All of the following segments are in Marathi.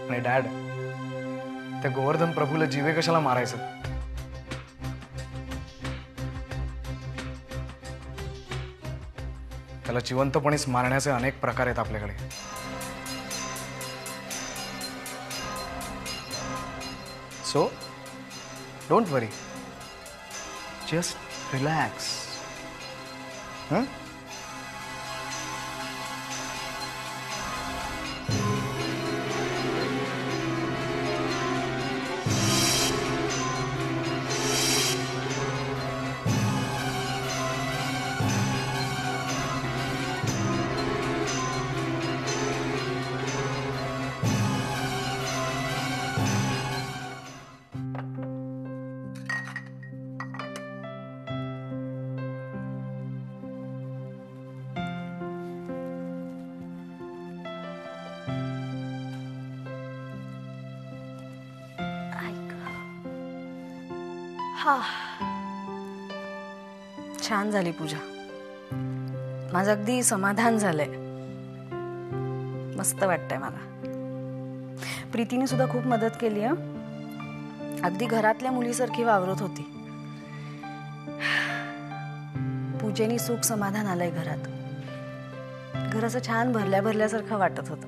आणि डॅड, त्या गोवर्धन प्रभूला जीवे कशाला मारायचं? त्याला जिवंतपणीच मारण्याचे अनेक प्रकार आहेत आपल्याकडे. So don't worry, just relax. हा, छान झाली पूजा. माझं अगदी समाधान झालंय. मस्त वाटतंय मला. प्रीतीने सुद्धा खूप मदत केली हं. अगदी घरातल्या मुलीसारखी वावरत होती. पूजेनी सुख समाधान आलंय घरात. घर असं छान भरल्या भरल्यासारखं वाटत होतं.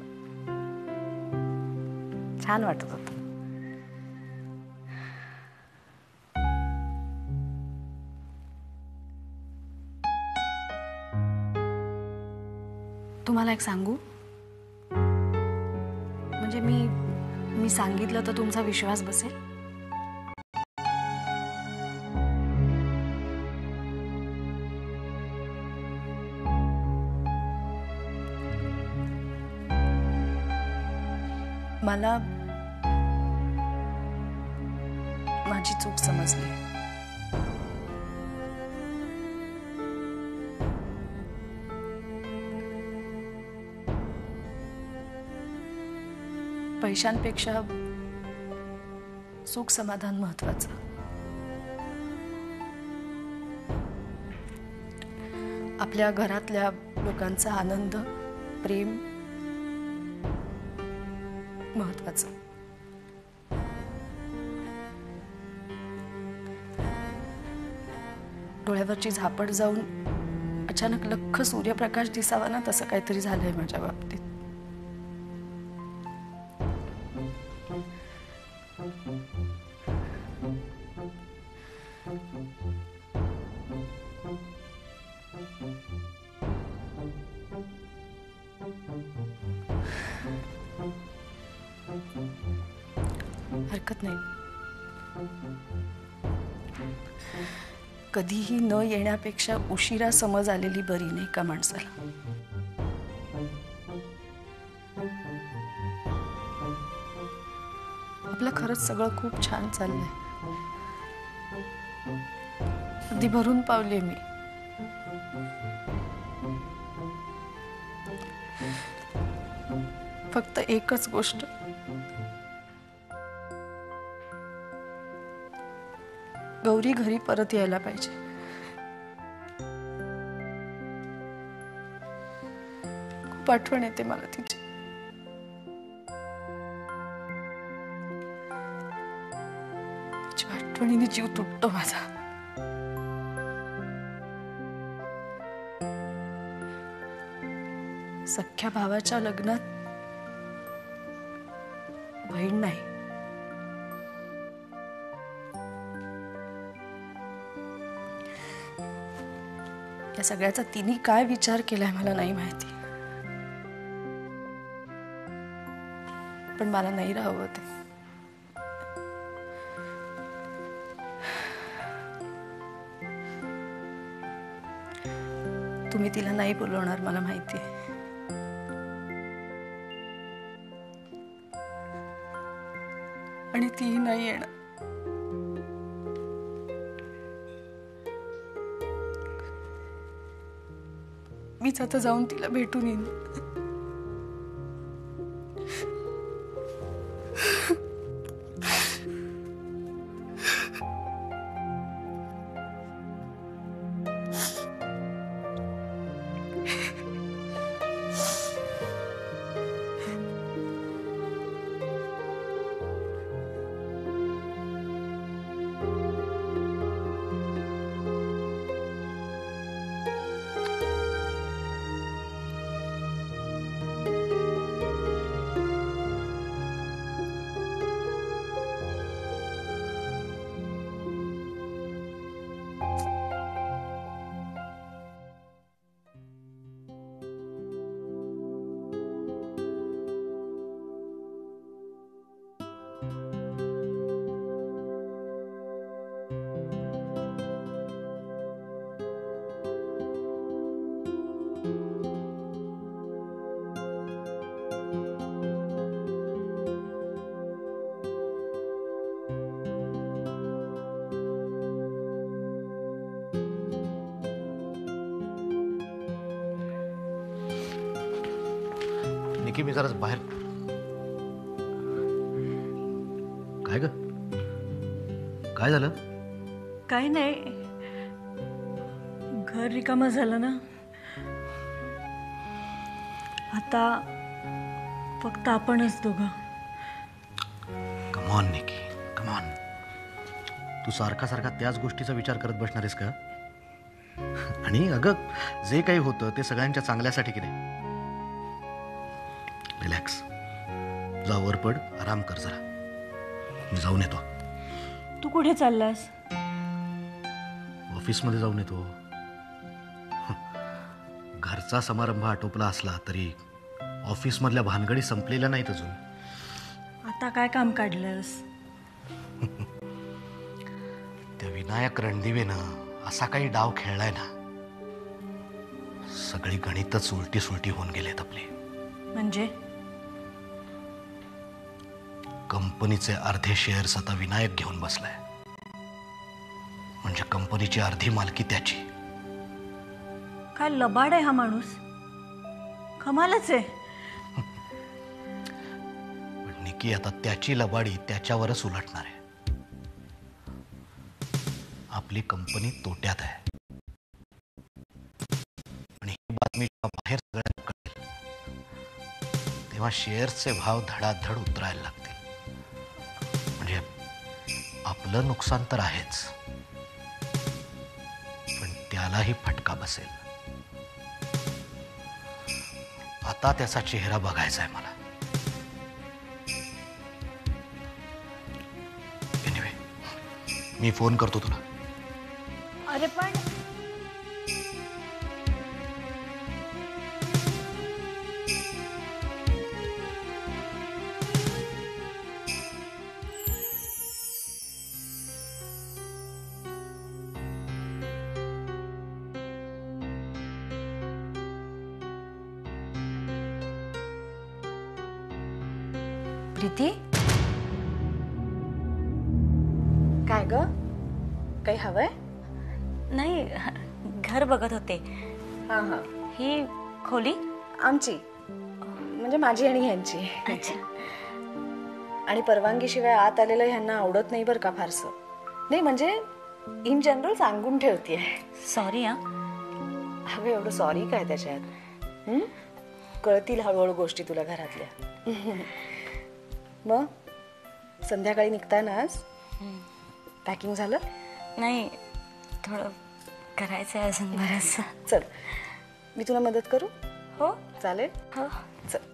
छान वाटत होतं. तुम्हाला एक सांगू, म्हणजे मी सांगितलं तर तुमचा विश्वास बसेल? मला माझी चूक समजली. पैशांपेक्षा सुख समाधान महत्वाचं. आपल्या घरातल्या लोकांचा आनंद, प्रेम महत्वाचं. डोळ्यावरची झापड जाऊन अचानक लख्ख सूर्यप्रकाश दिसावा ना, तसं काहीतरी झालंय माझ्या बाबतीत. हरकत नाही. कधीही न येण्यापेक्षा उशिरा समज आलेली बरी, नाही का माणसाला? आपलं खरंच सगळं खूप छान चाललंय. अगदी भरून पावले मी. फक्त एकच गोष्ट, गौरी घरी परत यायला पाहिजे. खूप आठवण येते मला तिची. तिच्या आठवणीने जीव तुटतो माझा. सख्या भावाच्या लग्नात बहीण नाही. या सगळ्याचा तिने काय विचार केलाय मला नाही माहिती, पण मला नाही राहावं ते. तुम्ही तिला नाही बोलवणार मला माहिती आहे. आणि तीही नाही येणार. मीच आता जाऊन तिला भेटून येईन. निकी मी जरा बाहेर. काय ग, काय झालं? काही नाही, घर रिकामं झालं ना, आता फक्त आपणच दोघं. कमॉन निकी, कमॉन. तू सारखा सारखा त्याच गोष्टीचा विचार करत बसणार आहेस का? आणि अगं, जे काही होतं ते सगळ्यांच्या चांगल्यासाठी की नाही. रिलॅक्स, जा वर पड, आराम कर जरा. मी जाऊन येतो. तू कुठे चाललास? ऑफिसमध्ये जाऊन येतो. घरचा समारंभ आटोपला असला तरी ऑफिसमधल्या भानगडी संपलेल्या नाहीत अजून. आता काय काम काढलंस? त्या विनायक रणदिवेनं असा काही डाव खेळलाय ना, सगळी गणितच उलटी सुलटी होऊन गेलेत आपली. म्हणजे कंपनीचे अर्धे शेअर्स आता विनायक घेऊन बसलाय. म्हणजे कंपनीची अर्धी मालकी त्याची. काय लबाड आहे हा माणूस, कमालच आहे. पण निकी, आता त्याची लबाडी त्याच्यावरच उलटणार आहे. आपली कंपनी तोट्यात आहे आणि ही बातमी बाहेर सगळ्यांना कळेल तेव्हा शेअर्सचे भाव धडाधड उतरायला लागतील. म्हणजे आपलं नुकसान तर आहेच, पण त्यालाही फटका बसेल. आता त्याचा चेहरा बघायचा आहे मला. एनिवे, मी फोन करतो तुला. अरे पण प्रीती, काय ग, काही हवंय? नाही, घर बघत होते. हां हां, ही खोली आमची, म्हणजे माझी आणि ह्यांची. आणि परवानगीशिवाय आत आलेलं ह्यांना आवडत नाही बरं का फारसं. नाही म्हणजे इन जनरल सांगून ठेवते. सॉरी. अगं एवढं सॉरी काय त्याच्यात? कळतील हळूहळू गोष्टी तुला घरातल्या. मग संध्याकाळी निघताय ना आज? पॅकिंग झालं? नाही, थोडं करायचं आहे अजून बरंच. चल, मी तुला मदत करू? हो चालेल. हो. चल.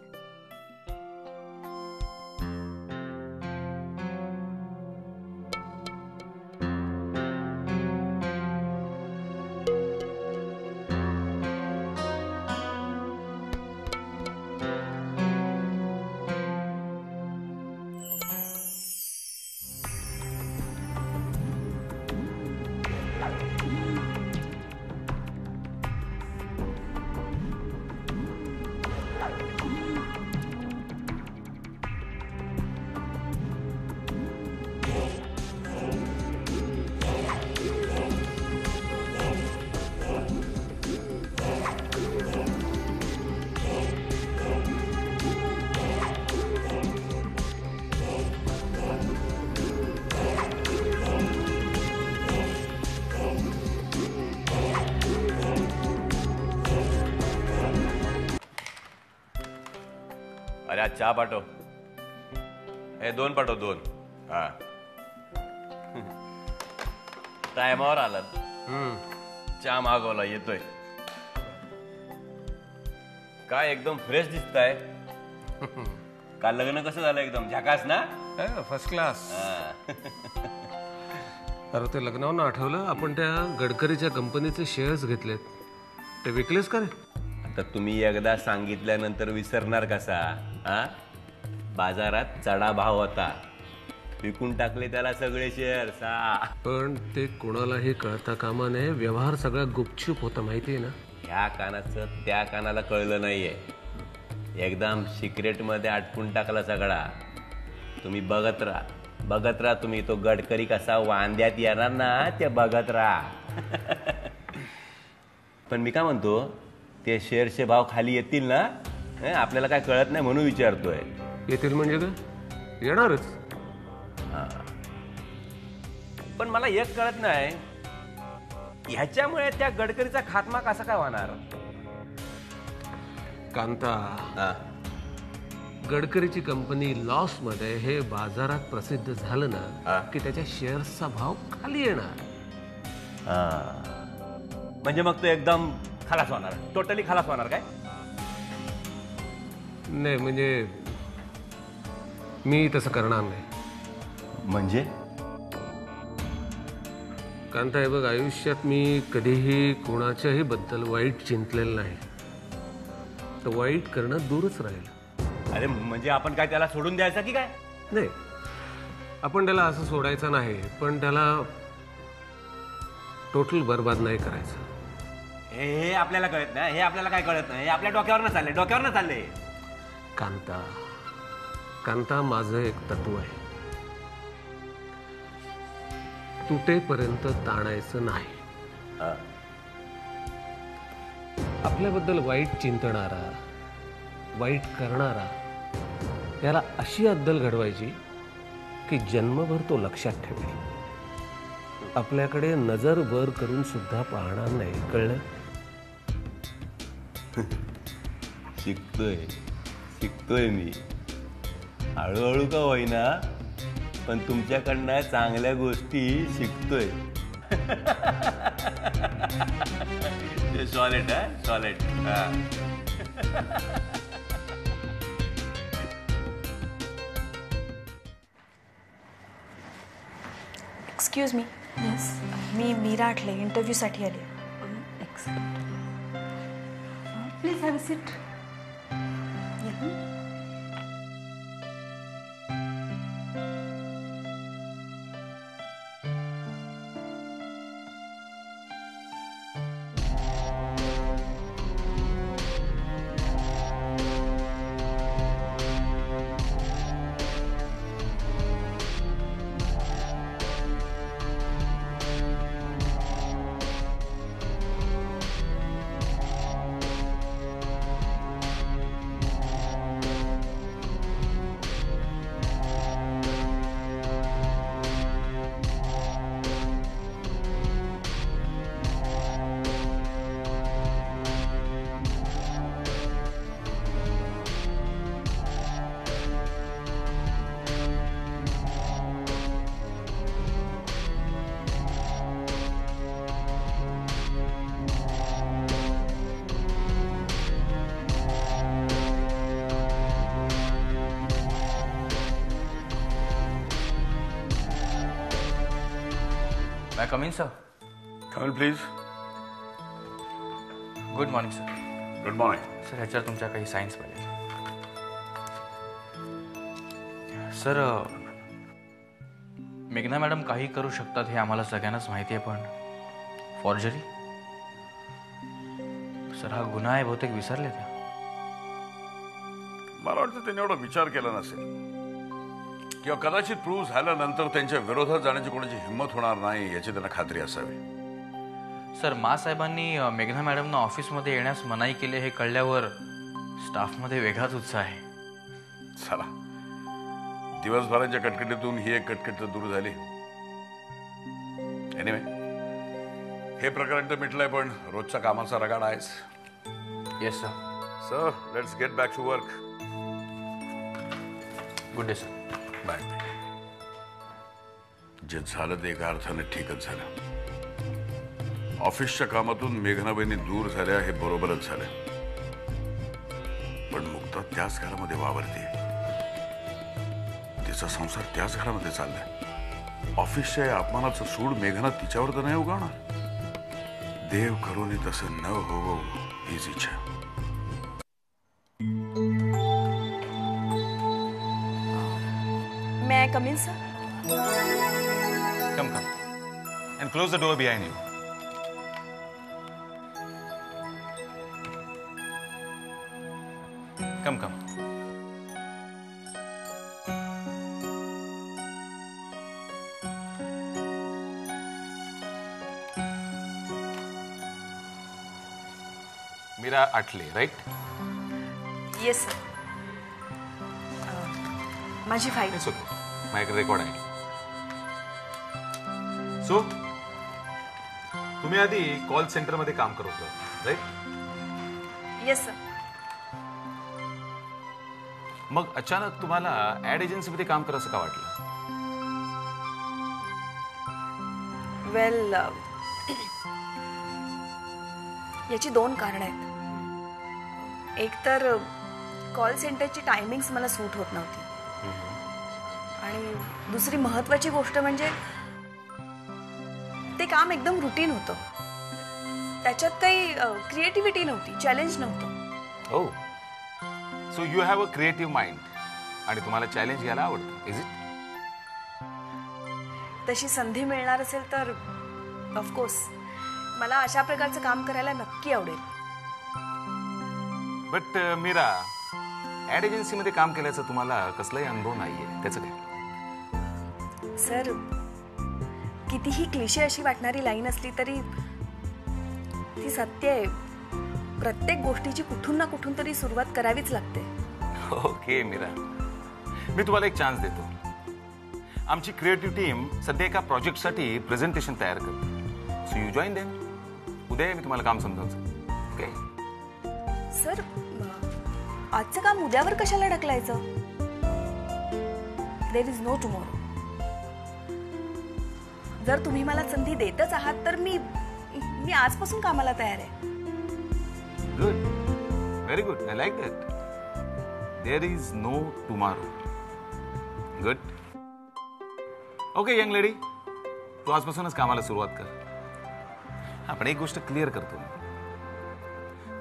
अरे आज चहा पाठव. हे 2 पाठव, 2. हा, टायमावर आलात. चहा मागवला, येतोय. काय एकदम फ्रेश दिसताय. काल लग्न कसं झालं? एकदम झकास ना? First class. अरे ते लग्नावरून आठवलं, आपण त्या गडकरीच्या कंपनीचे शेअर्स घेतलेत, ते विकलेस का रे? आता तुम्ही एकदा सांगितल्यानंतर विसरणार कसा? हा, बाजारात चढा भाव होता, विकून टाकले त्याला सगळे शेअर्स. पण ते कोणालाही कळता कामा नये. व्यवहार सगळा गुपचूप होता, माहितीये ना? ह्या कानाचं त्या कानाला कळलं नाहीये. एकदम सिक्रेट मध्ये आटपून टाकला सगळा. तुम्ही बघत राहा तुम्ही. तो गडकरी कसा वांद्यात येणार ना, ते बघत राहा. पण मी काय म्हणतो, ते शेअरचे भाव खाली येतील ना, आपल्याला काय कळत नाही म्हणून विचारतोय. येतील म्हणजे काय? येणारच. पण मला एक कळत नाही, ह्याच्यामुळे त्या गडकरीचा खात्मा कसा काय होणार? कांता, गडकरीची कंपनी लॉस मध्ये हे बाजारात प्रसिद्ध झालं ना की त्याच्या शेअर्सचा भाव खाली येणार. म्हणजे मग तो एकदम खलास होणार, टोटली खलास होणार काय? नाही म्हणजे मी तसं करणार नाही. म्हणजे कांता, हे बघ, आयुष्यात मी कधीही कोणाच्याही बद्दल वाईट चिंतलेलं नाही. तर वाईट करणं दूरच राहील. अरे म्हणजे आपण काय त्याला सोडून द्यायचं की काय? नाही, आपण त्याला असं सोडायचं नाही, पण त्याला टोटल बर्बाद नाही करायचं. हे आपल्याला कळत नाही, हे आपल्याला काय कळत नाही, हे आपल्या डोक्यावर चालले. कांता, माझं एक तत्व आहे, तुटेपर्यंत ताणायचं नाही. आपल्याबद्दल वाईट चिंतणारा, वाईट करणारा, याला अशी अद्दल घडवायची की जन्मभर तो लक्षात ठेवेल. आपल्याकडे नजर वर करून सुद्धा पाहणार नाही. कळलं? शिकतोय मी, हळूहळू का होईना, पण तुमच्याकडनं चांगल्या गोष्टी शिकतोय. Solid solid. Excuse me. Yes. मी मीरा आठले, इंटरव्ह्यूसाठी आली. Please have a seat. May I come in, sir? Come in, please. Good morning, sir. Good morning. Sir, ह्याच्यावर तुमच्या काही सायन्स पाहिजे. सर, मेघना मॅडम काही करू शकतात हे आम्हाला सगळ्यांनाच माहिती आहे, पण फॉर्जरी, सर, हा गुन्हा आहे, बहुतेक विसरले त्या. मला वाटतं त्यांनी एवढा विचार केला नसेल, किंवा कदाचित प्रूव्ह झाल्यानंतर त्यांच्या विरोधात जाण्याची कोणाची हिंमत होणार नाही याची त्यांना खात्री असावी. सर, साहेबांनी मेघना मॅडमना ऑफिसमध्ये येण्यास मनाई केली हे कळल्यावर स्टाफमध्ये वेगळाच उत्साह आहे. चला, दिवसभराच्या कटकटीतून ही एक कटकट तर दूर झाली. एनिवे, हे प्रकरण तर मिटलंय, पण रोजच्या कामाचा रगाडा आहेच. Yes sir. Sir, let's get back to work. Good day sir. Bye. जे झालं ते एका अर्थाने ठीकच झालं. ऑफिसच्या कामातून मेघनाबाईंनी दूर झाल्या हे बरोबरच झालं, पण मुक्ता त्याच घरामध्ये वावरते, तिचा संसार त्याच घरामध्ये चाललाय. ऑफिसच्या या अपमानाचं सूड मेघना तिच्यावर तर नाही उगावणार. देव करून तसं न होवो हीच इच्छा. May I come in, sir? Come. And close the door behind you. Come. Meera Atle, right? Yes sir. माझी फाईल. इट्स ओके, माझ्याकडे रेकॉर्ड आहे. सो तुम्ही आधी कॉल सेंटरमध्ये काम करत होता, राईट? Yes sir. मग अचानक तुम्हाला ऍड एजन्सीमध्ये काम करायचं का वाटलं? वेल, याची 2 कारणं आहेत. एक तर कॉल सेंटरची टायमिंग्स मला सूट होत नव्हती, आणि दुसरी महत्वाची गोष्ट म्हणजे ते काम एकदम रुटीन होतं. त्याच्यात काही क्रिएटिव्हिटी नव्हती, चॅलेंज नव्हतं. Oh, so you have a creative mind आणि तुम्हाला चॅलेंज घ्यायला आवडतं, इज इट? तशी संधी मिळणार असेल तर ऑफकोर्स मला अशा प्रकारचं काम करायला नक्की आवडेल. बट मीरा, ऍड एजन्सीमध्ये काम केल्याचा तुम्हाला कसलाही अनुभव नाहीये, त्याचं काय? सर, कितीही क्लिशे अशी वाटणारी लाईन असली तरी ती सत्य आहे. प्रत्येक गोष्टीची कुठून ना कुठून तरी सुरुवात करावीच लागते. ओके मीरा, मी तुम्हाला एक चान्स देतो. आमची क्रिएटिव्ह टीम सध्या एका प्रोजेक्टसाठी प्रेझेंटेशन तयार करते. So you join them. उद्या मी तुम्हाला काम समजावतो. ओके सर, आजचं काम उद्यावर कशाला ढकलायचं? There is no tomorrow. जर तुम्ही मला संधी देतच आहात तर मी आजपासून कामाला तयार आहे. Good, very good. I like that. There is no tomorrow. Good. Okay young lady, तू आजपासूनच कामाला सुरुवात कर. आपण एक गोष्ट क्लिअर करतो.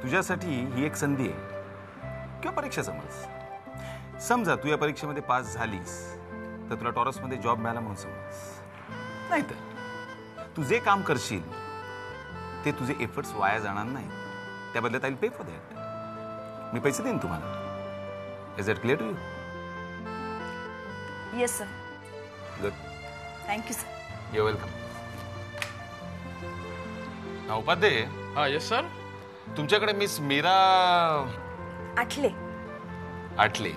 तुझ्यासाठी ही एक संधी आहे किंवा परीक्षा समज. समजा तू या परीक्षेमध्ये पास झालीस तर तुला टॉरसमध्ये जॉब मिळाला म्हणून समज. नाही तर तू जे काम करशील ते तुझे एफर्ट्स वाया जाणार नाही. त्या बदल्यात I will pay for that. मी पैसे देईन तुम्हाला. Is that clear to you? Yes sir. Good. Thank you sir. You welcome. Upadhyay. हा, येस सर. तुमच्याकडे मिस मीरा आठले. आठले.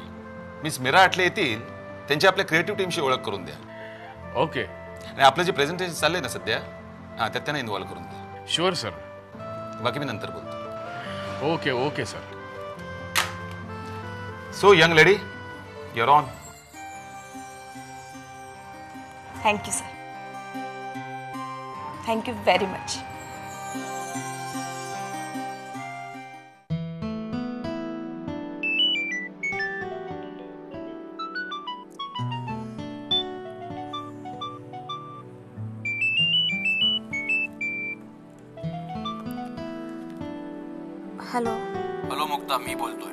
मिस मीरा आठले येतील. त्यांची आपल्या क्रिएटिव्ह टीमशी ओळख करून द्या. ओके. आणि आपलं जे प्रेझेंटेशन चाललंय ना सध्या, त्यात त्यांना इन्व्हॉल्व करून द्या. Sure sir. बाकी मी नंतर बोलतो. Okay okay sir. So young lady, your on. Thank you sir. Thank you very much. Hello. Hello Mukta, मी बोलतोय.